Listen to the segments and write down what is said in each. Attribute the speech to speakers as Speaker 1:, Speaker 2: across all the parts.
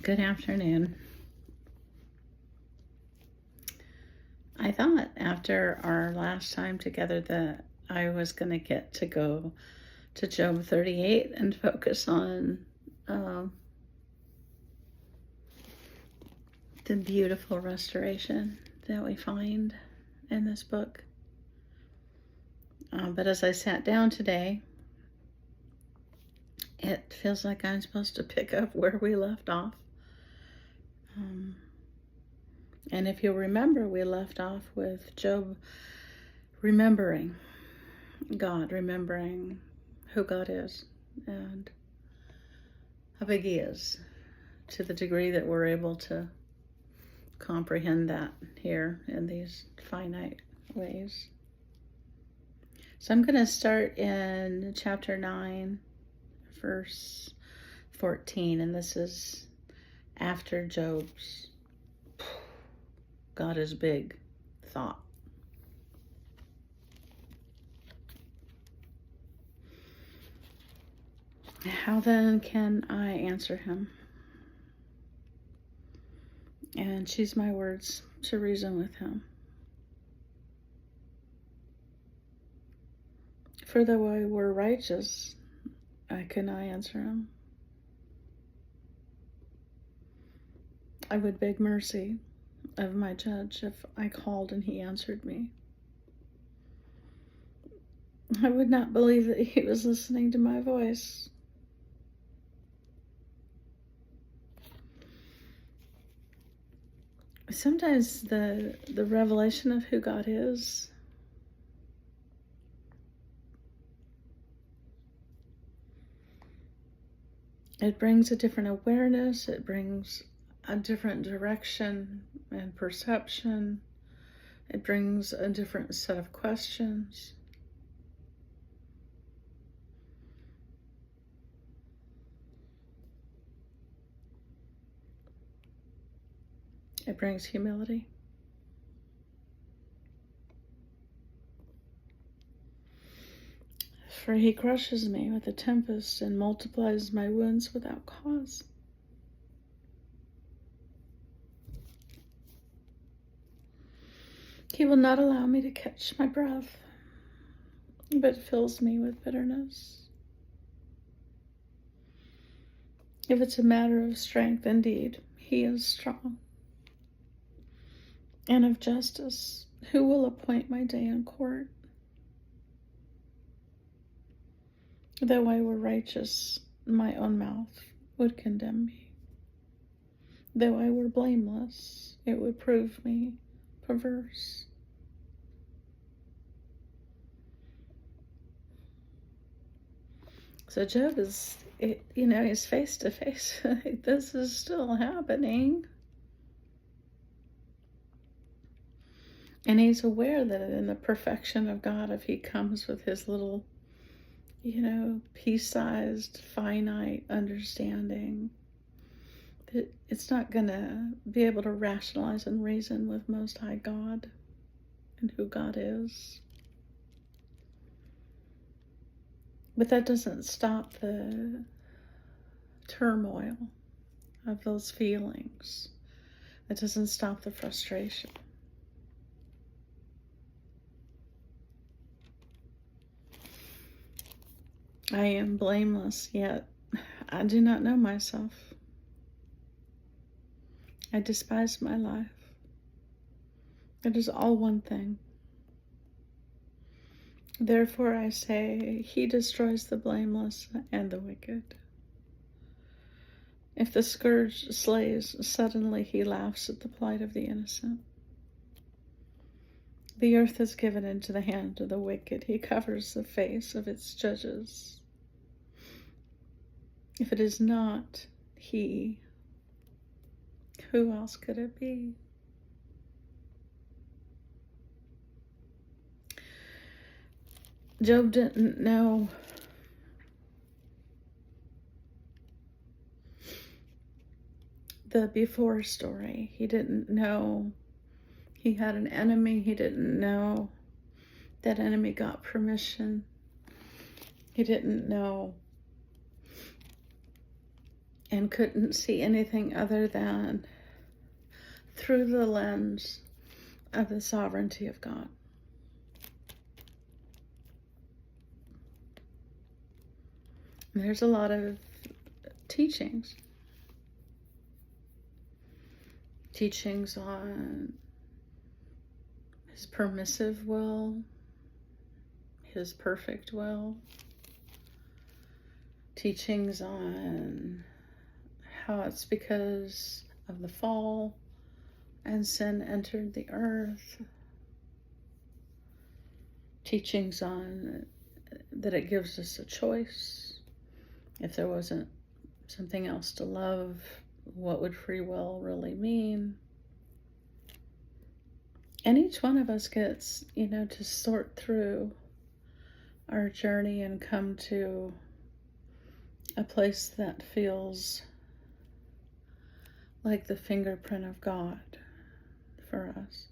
Speaker 1: Good afternoon. I thought after our last time together that I was going to get to go to Job 38 and focus on the beautiful restoration that we find in this book. But as I sat down today, it feels like I'm supposed to pick up where we left off. And if you'll remember, we left off with Job remembering God, remembering who God is and how big He is, to the degree that we're able to comprehend that here in these finite ways. So I'm going to start in chapter 9, verse 14, and this is after Job's God is big thought. How then can I answer him and choose my words to reason with him? For though I were righteous, I could not answer him. I would beg mercy of my judge if I called and he answered me. I would not believe that he was listening to my voice. Sometimes the revelation of who God is it brings a different awareness, it brings a different direction and perception, it brings a different set of questions. It brings humility. For he crushes me with a tempest and multiplies my wounds without cause. He will not allow me to catch my breath, but fills me with bitterness. If it's a matter of strength, indeed, he is strong. And of justice, who will appoint my day in court? Though I were righteous, my own mouth would condemn me. Though I were blameless, it would prove me perverse. So Job is, he's face to face. This is still happening. And he's aware that in the perfection of God, if he comes with his little, pea-sized, finite understanding, that it's not going to be able to rationalize and reason with Most High God and who God is. But that doesn't stop the turmoil of those feelings. That doesn't stop the frustration. I am blameless, yet I do not know myself. I despise my life. It is all one thing. Therefore I say, he destroys the blameless and the wicked. If the scourge slays, suddenly he laughs at the plight of the innocent. The earth is given into the hand of the wicked. He covers the face of its judges. If it is not he, who else could it be? Job didn't know the before story. He didn't know he had an enemy. He didn't know that enemy got permission. He didn't know and couldn't see anything other than through the lens of the sovereignty of God. There's a lot of teachings on his permissive will, his perfect will, teachings on how it's because of the fall and sin entered the earth, teachings on that it gives us a choice. If there wasn't something else to love, what would free will really mean? And each one of us gets, to sort through our journey and come to a place that feels like the fingerprint of God for us.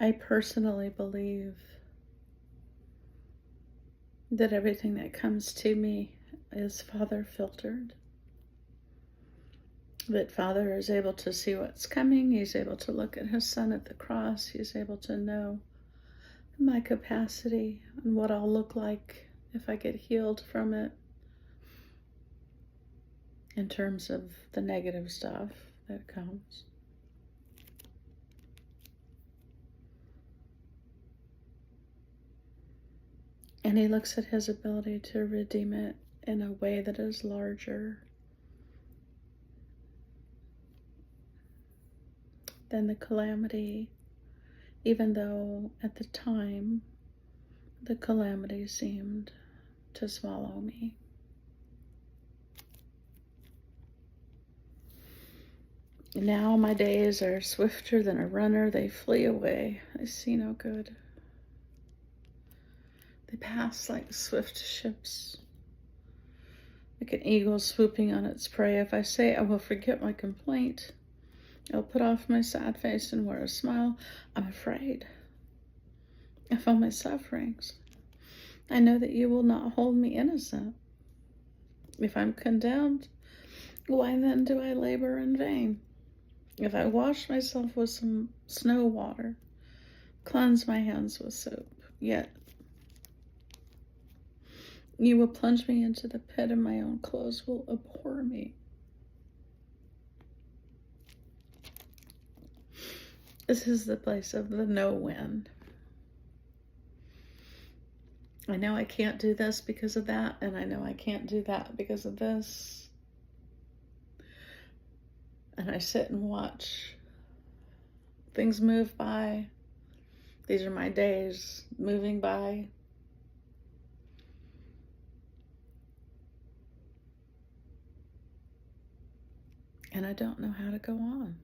Speaker 1: I personally believe that everything that comes to me is Father filtered. That Father is able to see what's coming. He's able to look at his Son at the cross. He's able to know my capacity and what I'll look like if I get healed from it, in terms of the negative stuff that comes. And he looks at his ability to redeem it in a way that is larger than the calamity, even though at the time the calamity seemed to swallow me. Now my days are swifter than a runner. They flee away. I see no good. They pass like swift ships, like an eagle swooping on its prey. If I say I will forget my complaint, I'll put off my sad face and wear a smile, I'm afraid of all my sufferings. I know that you will not hold me innocent. If I'm condemned, why then do I labor in vain? If I wash myself with some snow water, cleanse my hands with soap, yet you will plunge me into the pit, and my own clothes will abhor me. This is the place of the no win. I know I can't do this because of that, and I know I can't do that because of this. And I sit and watch things move by. These are my days moving by. And I don't know how to go on.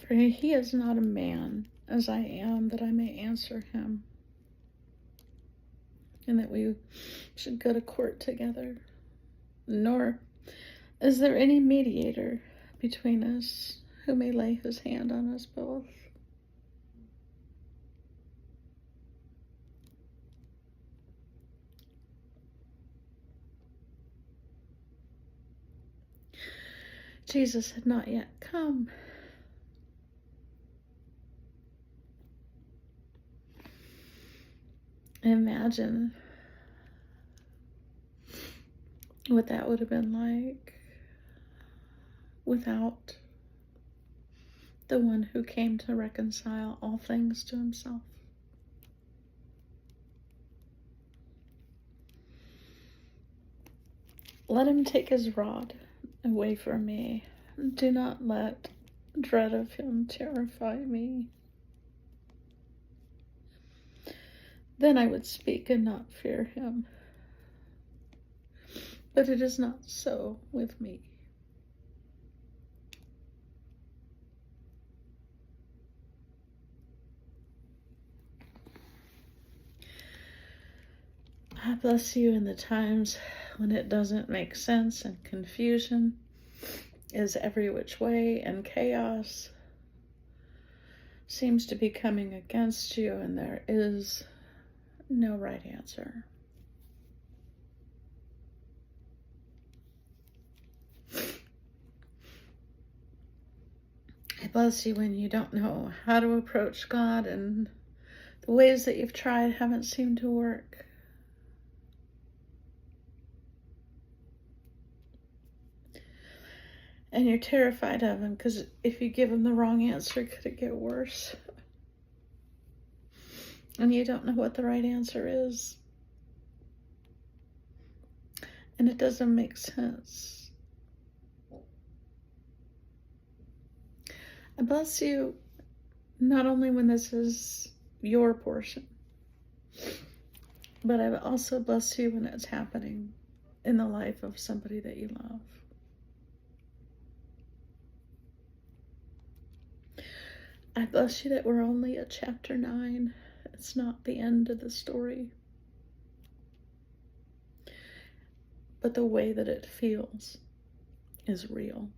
Speaker 1: For he is not a man as I am, that I may answer him, and that we should go to court together. Nor is there any mediator between us who may lay his hand on us both. Jesus had not yet come. Imagine what that would have been like without the one who came to reconcile all things to himself. Let him take his rod away from me. Do not let dread of him terrify me. Then I would speak and not fear him. But it is not so with me. I bless you in the times when it doesn't make sense and confusion is every which way and chaos seems to be coming against you, and there is no right answer. I bless you when you don't know how to approach God and the ways that you've tried haven't seemed to work. And you're terrified of him because if you give him the wrong answer, could it get worse? And you don't know what the right answer is. And it doesn't make sense. I bless you not only when this is your portion, but I also bless you when it's happening in the life of somebody that you love. I bless you that we're only at chapter 9. It's not the end of the story. But the way that it feels is real.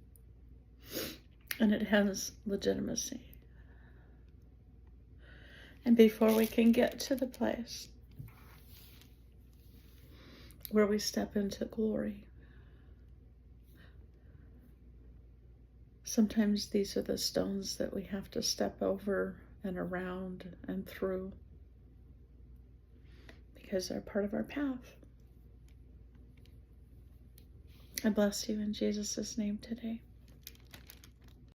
Speaker 1: And it has legitimacy. And before we can get to the place where we step into glory, sometimes these are the stones that we have to step over and around and through because they're part of our path. I bless you in Jesus' name today.